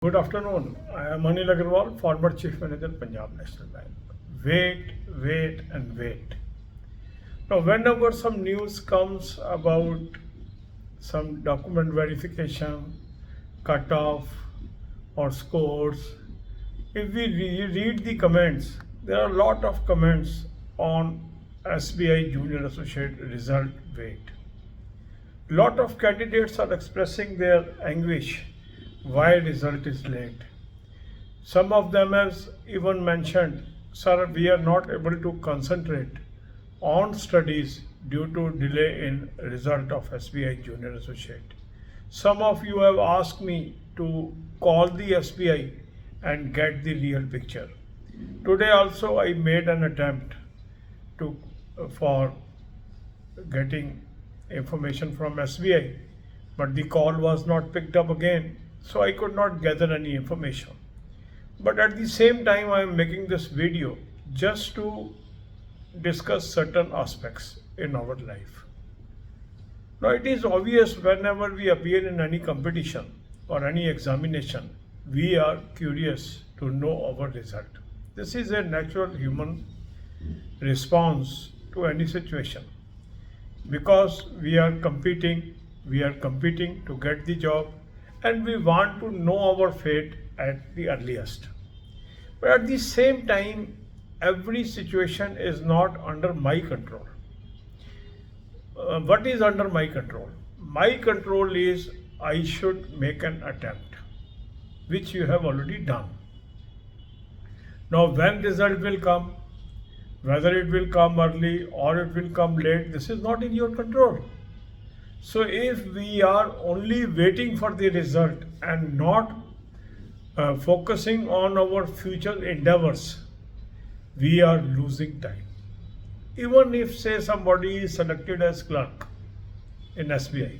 Good afternoon. I am Anil Agarwal, former Chief Manager, Punjab National Bank. Wait, wait, and wait. Now, whenever some news comes about some document verification, cutoff, or scores, if we read the comments, there are a lot of comments on SBI Junior Associate result wait. Lot of candidates are expressing their anguish why result is late. Some of them have even mentioned, sir, we are not able to concentrate on studies due to delay in result of SBI Junior Associate. Some of you have asked me to call the SBI and get the real picture. Today also I made an attempt to for getting information from SBI, but the call was not picked up again, so I could not gather any information. But at the same time, I am making this video just to discuss certain aspects in our life. Now, it is obvious whenever we appear in any competition or any examination, we are curious to know our result. This is a natural human response to any situation because we are competing to get the job, and we want to know our fate at the earliest. But at the same time, every situation is not under my control. What is under my control? My control is I should make an attempt, which you have already done. Now, when result will come, whether it will come early or it will come late, this is not in your control. So if we are only waiting for the result and not focusing on our future endeavors, we are losing time. Even if, say, somebody is selected as clerk in SBI,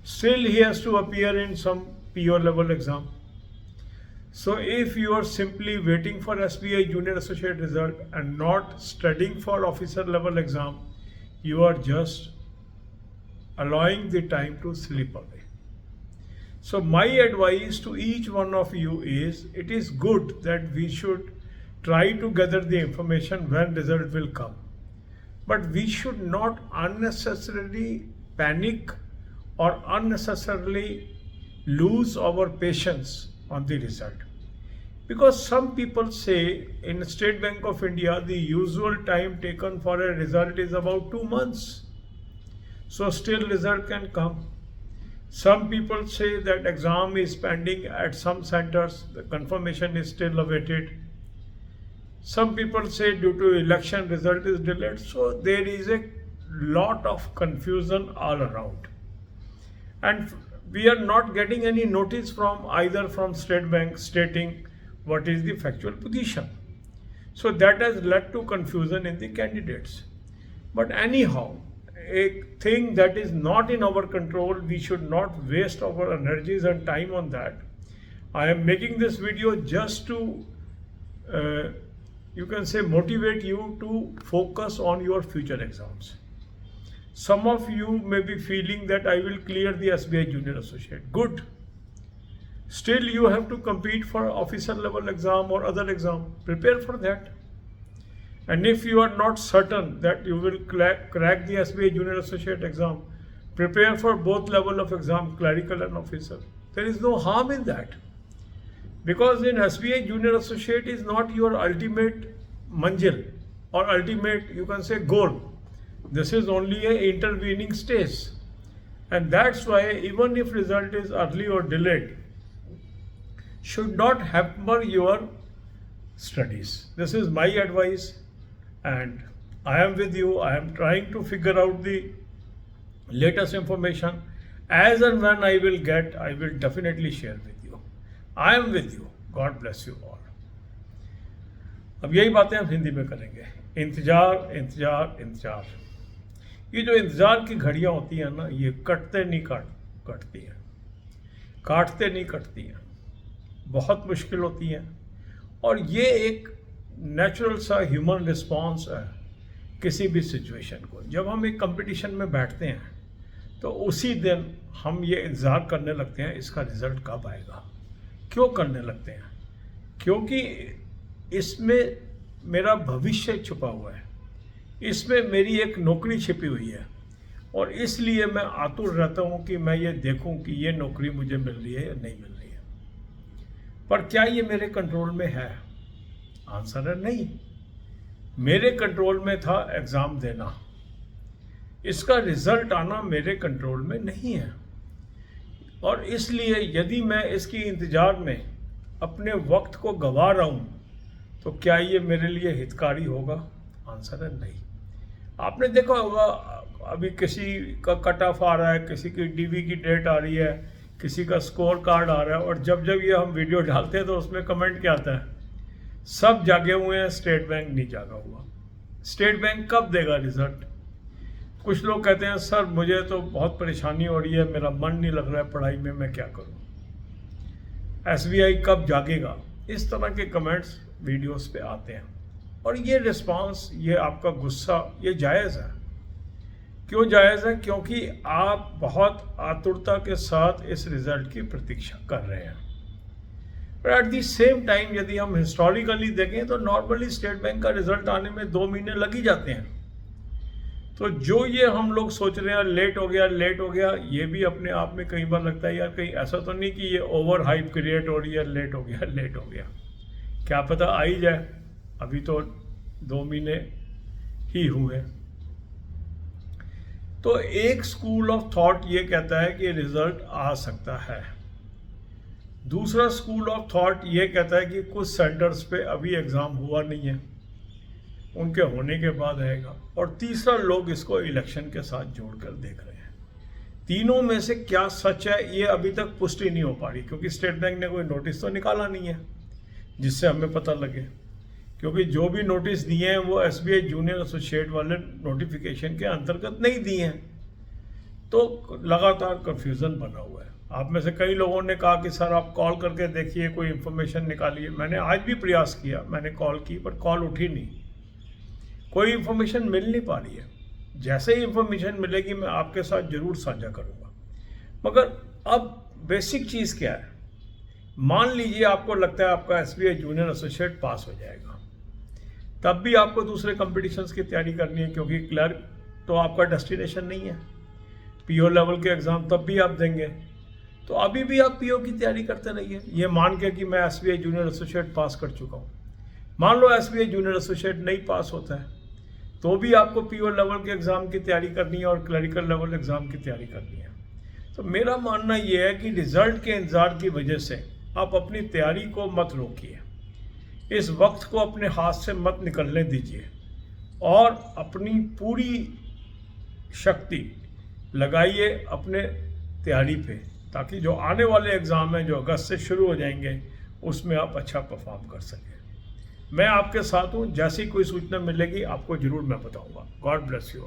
still he has to appear in some PO level exam. So if you are simply waiting for SBI Junior Associate result and not studying for officer level exam, you are just allowing the time to slip away. So my advice to each one of you is, it is good that we should try to gather the information when result will come. But we should not unnecessarily panic or unnecessarily lose our patience on the result. Because some people say in State Bank of India, the usual time taken for a result is about 2 months. So still result can come. Some people say that exam is pending at some centers, the confirmation is still awaited. Some people say due to election result is delayed. So there is a lot of confusion all around. And we are not getting any notice from either from State Bank stating what is the factual position. So that has led to confusion in the candidates. But anyhow, a thing that is not in our control, we should not waste our energies and time on that. I am making this video just to, you can say, motivate you to focus on your future exams. Some of you may be feeling that I will clear the SBI Junior Associate. Good. Still, you have to compete for officer level exam or other exam. Prepare for that. And if you are not certain that you will crack the SBI Junior Associate exam, prepare for both level of exam, clerical and officer. There is no harm in that. Because in SBI Junior Associate is not your ultimate manjil or ultimate, you can say, goal. This is only a intervening stage. And that's why even if result is early or delayed, should not hamper your studies. This is my advice, and I am with you. I am trying to figure out the latest information. As and when I will get, I will definitely share with you. I am with you. God bless you all. अब यही बातें हम हिंदी में करेंगे. इंतजार इंतजार इंतजार. ये जो इंतजार की घड़ियाँ होती हैं ना, ये कटते नहीं कटती हैं, काटते नहीं कटती हैं, बहुत मुश्किल होती हैं. और ये एक नेचुरल सा ह्यूमन रिस्पॉन्स है किसी भी सिचुएशन को. जब हम एक कंपटीशन में बैठते हैं तो उसी दिन हम ये इंतज़ार करने लगते हैं इसका रिज़ल्ट कब आएगा, क्यों करने लगते हैं? क्योंकि इसमें मेरा भविष्य छुपा हुआ है, इसमें मेरी एक नौकरी छिपी हुई है, और इसलिए मैं आतुर रहता हूँ कि मैं ये देखूँ कि ये नौकरी मुझे मिल रही है या नहीं मिल रही है। पर क्या ये मेरे कंट्रोल में है? आंसर है नहीं। मेरे कंट्रोल में था एग्ज़ाम देना, इसका रिजल्ट आना मेरे कंट्रोल में नहीं है, और इसलिए यदि मैं इसकी इंतज़ार में अपने वक्त को गंवा रहा हूँ तो क्या ये मेरे लिए हितकारी होगा? आंसर है नहीं। आपने देखा होगा अभी किसी का कट ऑफ आ रहा है, किसी की डीवी की डेट आ रही है, किसी का स्कोर कार्ड आ रहा है, और जब जब ये हम वीडियो डालते हैं तो उसमें कमेंट क्या आता है? सब जागे हुए हैं, स्टेट बैंक नहीं जागा हुआ। स्टेट बैंक कब देगा रिजल्ट? कुछ लोग कहते हैं सर मुझे तो बहुत परेशानी हो रही है, मेरा मन नहीं लग रहा है पढ़ाई में, मैं क्या करूं? एसबीआई कब जागेगा? इस तरह के कमेंट्स वीडियोस पे आते हैं, और ये रिस्पांस, ये आपका गुस्सा, ये जायज़ है। क्यों जायज़ है? क्योंकि आप बहुत आतुरता के साथ इस रिज़ल्ट की प्रतीक्षा कर रहे हैं। पर एट द सेम टाइम यदि हम हिस्टोरिकली देखें तो नॉर्मली स्टेट बैंक का रिजल्ट आने में 2 महीने लग ही जाते हैं। तो जो ये हम लोग सोच रहे हैं लेट हो गया, ये भी अपने आप में कई बार लगता है यार कहीं ऐसा तो नहीं कि ये ओवर हाइप क्रिएट हो रही है, लेट हो गया, क्या पता आ ही जाए। अभी तो 2 महीने ही हुए। तो एक स्कूल ऑफ थॉट ये कहता है कि रिजल्ट आ सकता है, दूसरा स्कूल ऑफ थॉट ये कहता है कि कुछ सेंटर्स पे अभी एग्ज़ाम हुआ नहीं है, उनके होने के बाद आएगा, और तीसरा लोग इसको इलेक्शन के साथ जोड़कर देख रहे हैं। तीनों में से क्या सच है ये अभी तक पुष्टि नहीं हो पा रही, क्योंकि स्टेट बैंक ने कोई नोटिस तो निकाला नहीं है जिससे हमें पता लगे, क्योंकि जो भी नोटिस दिए हैं वो एसबीआई जूनियर एसोसिएट वाले नोटिफिकेशन के अंतर्गत नहीं दिए हैं। तो लगातार कन्फ्यूज़न बना हुआ है। आप में से कई लोगों ने कहा कि सर आप कॉल करके देखिए, कोई इन्फॉर्मेशन निकालिए। मैंने आज भी प्रयास किया, मैंने कॉल की पर कॉल उठी नहीं, कोई इन्फॉर्मेशन मिल नहीं पा रही है। जैसे ही इन्फॉर्मेशन मिलेगी मैं आपके साथ ज़रूर साझा करूँगा। मगर अब बेसिक चीज़ क्या है? मान लीजिए आपको लगता है आपका एसबीआई जूनियर एसोसिएट पास हो जाएगा, तब भी आपको दूसरे कॉम्पिटिशन्स की तैयारी करनी है, क्योंकि क्लर्क तो आपका डेस्टिनेशन नहीं है। पीओ लेवल के एग्ज़ाम तब भी आप देंगे, तो अभी भी आप पीओ की तैयारी करते रहिए, ये मान के कि मैं एसबीआई जूनियर एसोसिएट पास कर चुका हूँ। मान लो एसबीआई जूनियर एसोसिएट नहीं पास होता है, तो भी आपको पीओ लेवल के एग्ज़ाम की तैयारी करनी है और क्लरिकल लेवल एग्ज़ाम की तैयारी करनी है। तो मेरा मानना ये है कि रिज़ल्ट के इंतज़ार की वजह से आप अपनी तैयारी को मत रोकिए, इस वक्त को अपने हाथ से मत निकलने दीजिए, और अपनी पूरी शक्ति लगाइए अपने तैयारी पे, ताकि जो आने वाले एग्ज़ाम हैं जो अगस्त से शुरू हो जाएंगे उसमें आप अच्छा परफॉर्म कर सकें। मैं आपके साथ हूँ, जैसी कोई सूचना मिलेगी आपको ज़रूर मैं बताऊँगा। God bless you.